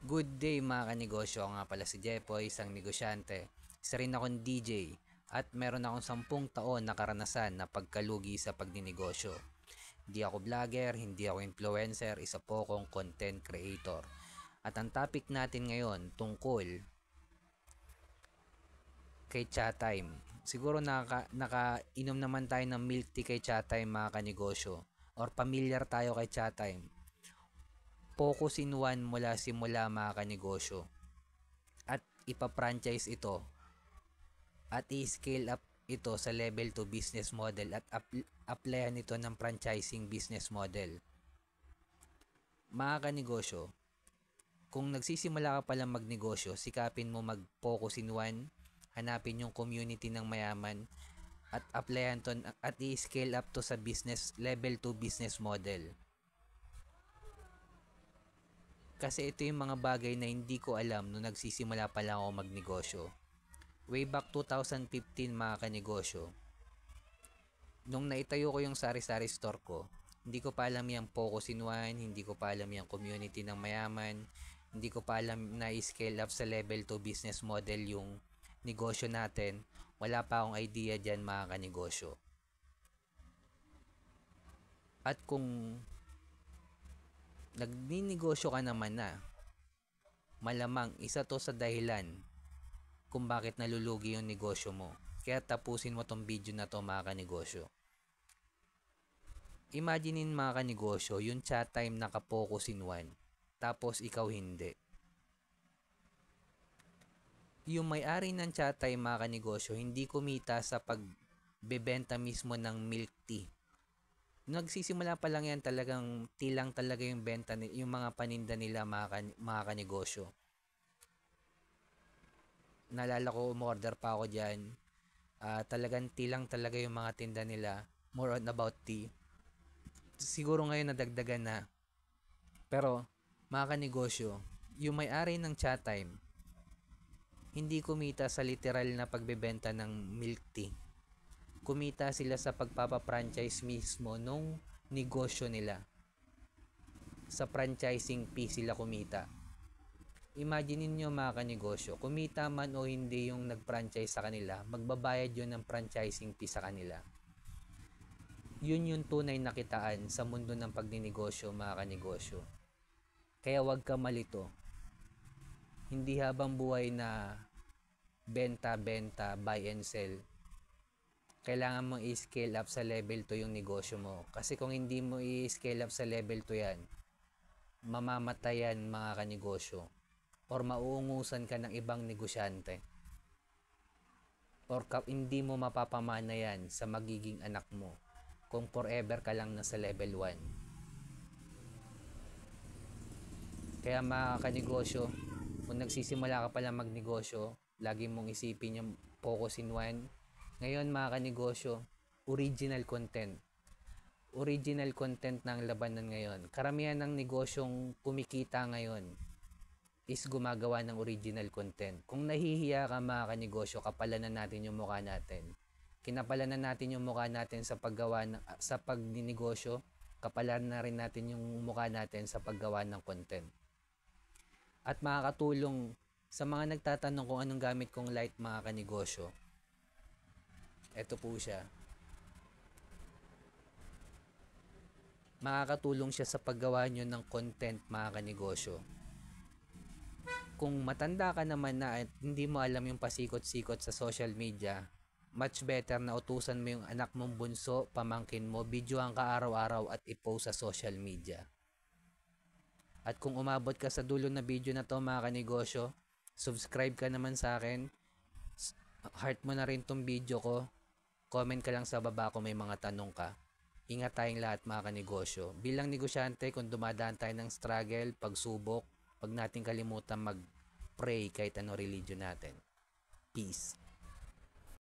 Good day mga kanegosyo, ako nga pala si Jepoy, isang negosyante. Isa rin akong DJ at meron akong 10 taon na karanasan na pagkalugi sa pagninegosyo. Hindi ako vlogger, hindi ako influencer, isa po akong content creator. At ang topic natin ngayon tungkol kay Chatime. Siguro nakainom naman tayo ng milk tea kay Chatime mga kanegosyo or familiar tayo kay Chatime. Focus in one mula simula mga kanegosyo at ipa-franchise ito at i-scale up ito sa level 2 business model at applyan ito ng franchising business model. Mga kanegosyo, kung nagsisimula ka palang magnegosyo, sikapin mo mag-focus in one, hanapin yung community ng mayaman at applyan to at i-scale up to sa business level 2 business model. Kasi ito yung mga bagay na hindi ko alam nung nagsisimula pa lang ako magnegosyo. Way back 2015 mga kanegosyo, nung naitayo ko yung sari-sari store ko, hindi ko pa alam yung focus in one, hindi ko pa alam yung community ng mayaman, hindi ko pa alam na i-scale up sa level 2 business model yung negosyo natin. Wala pa akong idea dyan mga kanegosyo. At kung nagninegosyo ka naman na, malamang isa to sa dahilan kung bakit nalulugi yung negosyo mo. Kaya tapusin mo tong video na to mga kanegosyo. Imaginein mga kanegosyo, yung chat time naka-focus in one, tapos ikaw hindi. Yung may-ari ng chat time mga kanegosyo, hindi kumita sa pagbebenta mismo ng milk tea. Nagsisimula pa lang yan, talagang tilang talaga yung benta, yung mga paninda nila mga kanegosyo. Nalala ko, umorder pa ako dyan. Talagang tilang talaga yung mga tinda nila. More on about tea. Siguro ngayon nadagdagan na. Pero, mga kanegosyo, yung may-ari ng chat time, hindi kumita sa literal na pagbebenta ng milk tea. Kumita sila sa pagpapa-franchise mismo nung negosyo nila. Sa franchising fee sila kumita. Imagine niyo mga kanegosyo, kumita man o hindi yung nag-franchise sa kanila, magbabayad yun ng franchising fee sa kanila. Yun yung tunay na kitaan sa mundo ng pagninegosyo mga kanegosyo. Kaya wag ka malito. Hindi habang buhay na benta, buy and sell. Kailangan mong i-scale up sa level 2 yung negosyo mo. Kasi kung hindi mo i-scale up sa level 2 yan, mamamatayan mga kanegosyo. Or mauungusan ka ng ibang negosyante. Or hindi mo mapapamana yan sa magiging anak mo kung forever ka lang nasa level 1. Kaya mga kanegosyo, kung nagsisimula ka pala magnegosyo, lagi mong isipin yung focus in one. Ngayon mga kanegosyo, original content. Original content na ang labanan ngayon. Karamihan ng negosyong kumikita ngayon is gumagawa ng original content. Kung nahihiya ka mga kanegosyo, kapalanan natin yung mukha natin. Kinapalanan natin yung mukha natin sa pagninegosyo, kapalanan na rin natin yung mukha natin sa paggawa ng content. At makakatulong sa mga nagtatanong kung anong gamit kong light mga kanegosyo. Ito po siya. Makakatulong siya sa paggawa nyo ng content mga kanegosyo. Kung matanda ka naman na at hindi mo alam yung pasikot-sikot sa social media, much better na utusan mo yung anak mong bunso, pamangkin mo, videohan ka araw-araw at i-post sa social media. At kung umabot ka sa dulo na video na to mga kanegosyo, subscribe ka naman sa akin, heart mo na rin tong video ko, comment ka lang sa baba kung may mga tanong ka. Ingat tayong lahat mga kanegosyo. Bilang negosyante, kung dumadaan tayo ng struggle, pagsubok, wag natin kalimutan mag-pray kahit ano religion natin. Peace.